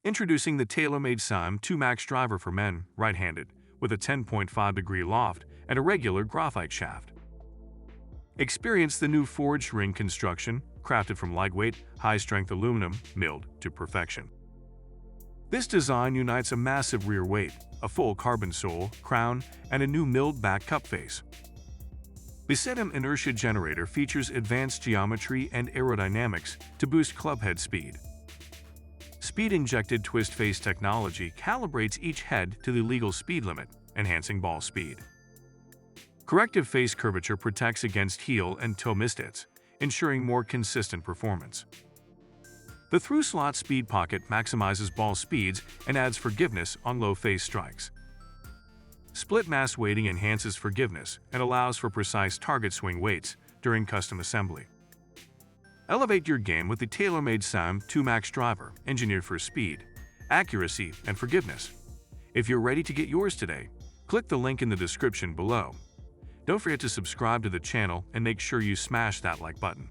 Introducing the TaylorMade SIM unmatched driver for men, right-handed, with a 10.5-degree loft and a regular graphite shaft. Experience the new forged ring construction, crafted from lightweight, high-strength aluminum, milled to perfection. This design unites a massive rear weight, a full carbon sole, crown, and a new milled back cup face. The SIM inertia generator features advanced geometry and aerodynamics to boost clubhead speed. Speed-injected twist face technology calibrates each head to the legal speed limit, enhancing ball speed. Corrective face curvature protects against heel and toe misfits, ensuring more consistent performance. The through-slot speed pocket maximizes ball speeds and adds forgiveness on low face strikes. Split mass weighting enhances forgiveness and allows for precise target swing weights during custom assembly. Elevate your game with the TaylorMade SIM unmatched driver, engineered for speed, accuracy, and forgiveness. If you're ready to get yours today, click the link in the description below. Don't forget to subscribe to the channel and make sure you smash that like button.